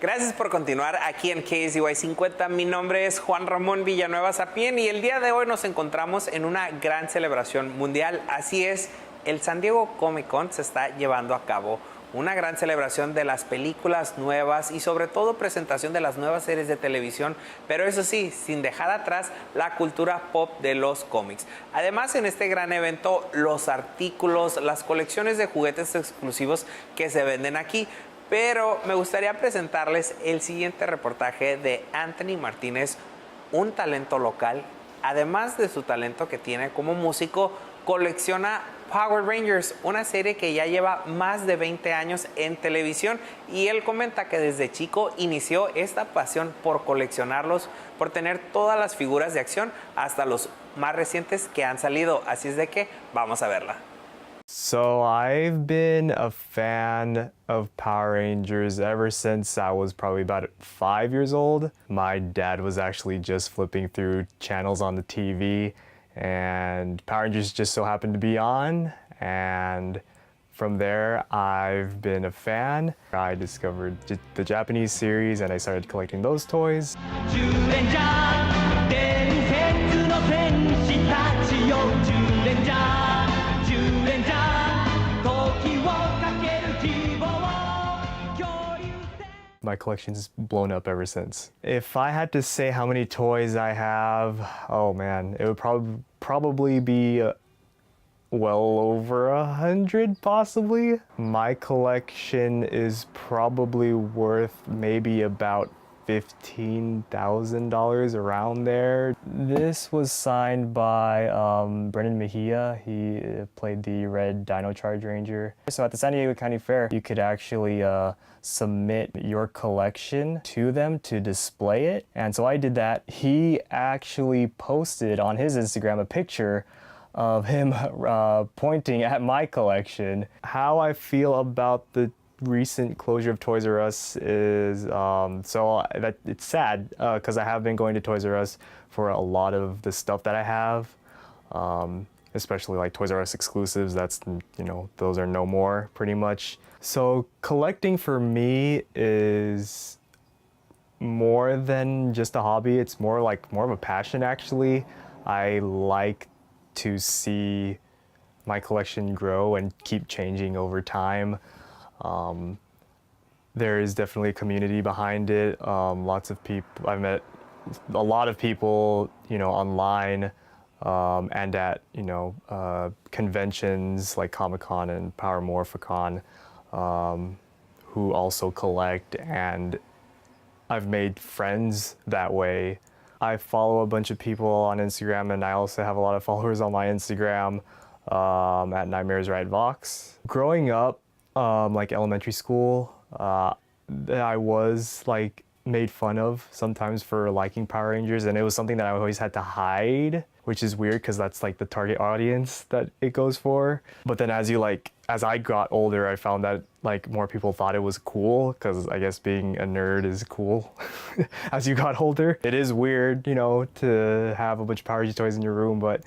Gracias por continuar aquí en KSDY 50. Mi nombre es Juan Ramón Villanueva Sapien y el día de hoy nos encontramos en una gran celebración mundial. Así es, el San Diego Comic Con se está llevando a cabo. Una gran celebración de las películas nuevas y sobre todo presentación de las nuevas series de televisión, pero eso sí, sin dejar atrás la cultura pop de los cómics. Además, en este gran evento, los artículos, las colecciones de juguetes exclusivos que se venden aquí. Pero me gustaría presentarles el siguiente reportaje de Anthony Martínez, un talento local. Además de su talento que tiene como músico, colecciona Power Rangers, una serie que ya lleva más de 20 años en televisión, y él comenta que desde chico inició esta pasión por coleccionarlos, por tener todas las figuras de acción hasta los más recientes que han salido. Así es de que vamos a verla. So I've been a fan of Power Rangers ever since I was probably about 5 years old. My dad was actually just flipping through channels on the TV and Power Rangers just so happened to be on, and from there I've been a fan. I discovered the Japanese series and I started collecting those toys. My collection's blown up ever since. If I had to say how many toys I have, oh man, it would probably be well over 100 possibly. My collection is probably worth maybe about $15,000 around there. This was signed by Brendan Mejia. He played the red Dino Charge Ranger. So at the San Diego County Fair, you could actually submit your collection to them to display it. And so I did that. He actually posted on his Instagram a picture of him pointing at my collection. How I feel about the recent closure of Toys R Us is so that it's sad because I have been going to Toys R Us for a lot of the stuff that I have, especially like Toys R Us exclusives. That's, you know, those are no more pretty much. So collecting for me is more than just a hobby. It's more of a passion actually. I like to see my collection grow and keep changing over time. There is definitely a community behind it. Lots of people, I've met a lot of people, you know, online and at, you know, conventions like Comic-Con and Power Morphicon, who also collect, and I've made friends that way. I follow a bunch of people on Instagram, and I also have a lot of followers on my Instagram at Nightmares Right Vox. Growing up, like elementary school, I was like made fun of sometimes for liking Power Rangers, and it was something that I always had to hide, which is weird because that's like the target audience that it goes for. But then as I got older, I found that like more people thought it was cool, because I guess being a nerd is cool as you got older. It is weird, you know, to have a bunch of Power Rangers toys in your room, but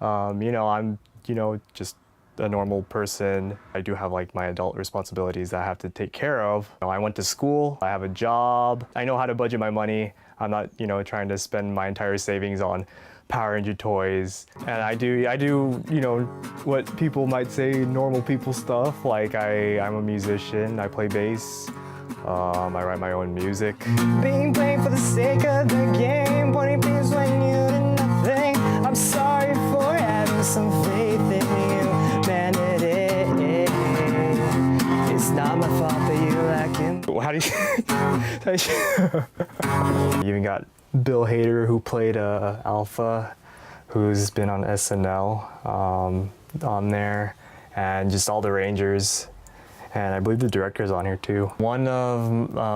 you know, I'm, you know, just a normal person. I do have like my adult responsibilities that I have to take care of. You know, I went to school, I have a job, I know how to budget my money. I'm not, you know, trying to spend my entire savings on Power Ranger toys. And I do, you know, what people might say normal people stuff. Like I'm a musician, I play bass, I write my own music. Being played for the sake of the game, pointing fingers when you do nothing. I'm sorry for having some faith in you. Man, it's not my fault that you lack him. How do you... You even got Bill Hader, who played Alpha, who's been on SNL on there, and just all the Rangers. And I believe the director's on here too. One of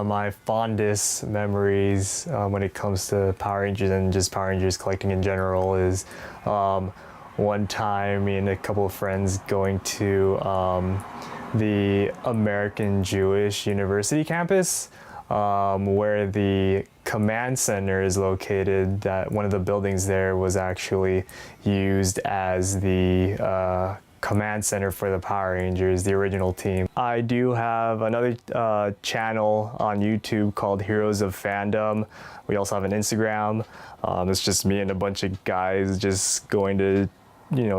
my fondest memories when it comes to Power Rangers and just Power Rangers collecting in general is one time me and a couple of friends going to the American Jewish University campus, where the command center is located. That one of the buildings there was actually used as the command center for the Power Rangers, the original team. I do have another channel on YouTube called Heroes of Fandom. We also have an Instagram. It's just me and a bunch of guys just going to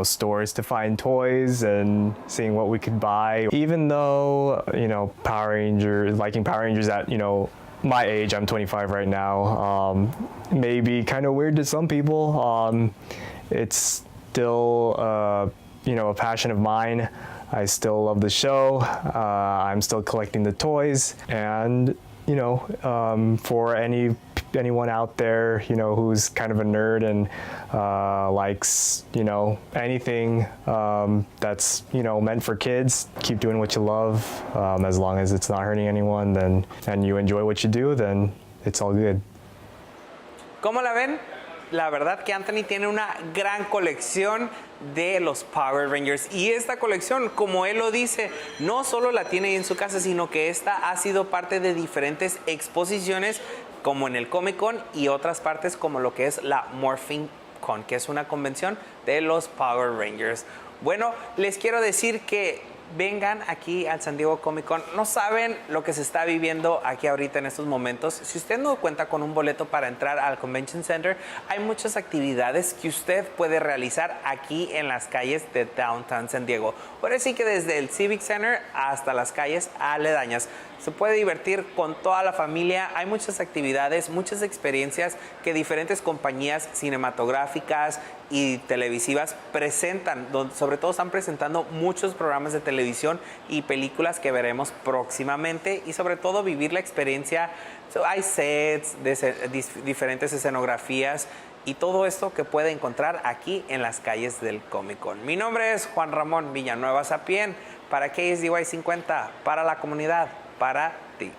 stores to find toys and seeing what we could buy. Even though, liking Power Rangers at, my age, I'm 25 right now, may be kind of weird to some people. It's still, a passion of mine. I still love the show. I'm still collecting the toys, and for anyone out there, who's kind of a nerd and likes, anything that's, meant for kids, keep doing what you love. As long as it's not hurting anyone, and you enjoy what you do, then it's all good. ¿Cómo la ven? La verdad que Anthony tiene una gran colección de los Power Rangers, y esta colección, como él lo dice, no solo la tiene ahí en su casa, sino que esta ha sido parte de diferentes exposiciones, como en el Comic Con y otras partes como lo que es la Morphing Con, que es una convención de los Power Rangers. Bueno, les quiero decir que vengan aquí al San Diego Comic Con. No saben lo que se está viviendo aquí ahorita en estos momentos. Si usted no cuenta con un boleto para entrar al Convention Center, hay muchas actividades que usted puede realizar aquí en las calles de Downtown San Diego. Ahora sí que desde el Civic Center hasta las calles aledañas. Se puede divertir con toda la familia. Hay muchas actividades, muchas experiencias que diferentes compañías cinematográficas y televisivas presentan. Sobre todo están presentando muchos programas de televisión y películas que veremos próximamente, y sobre todo vivir la experiencia. Hay sets, diferentes escenografías y todo esto que puede encontrar aquí en las calles del Comic Con. Mi nombre es Juan Ramón Villanueva Sapien para KSDY 50, para la comunidad, para ti.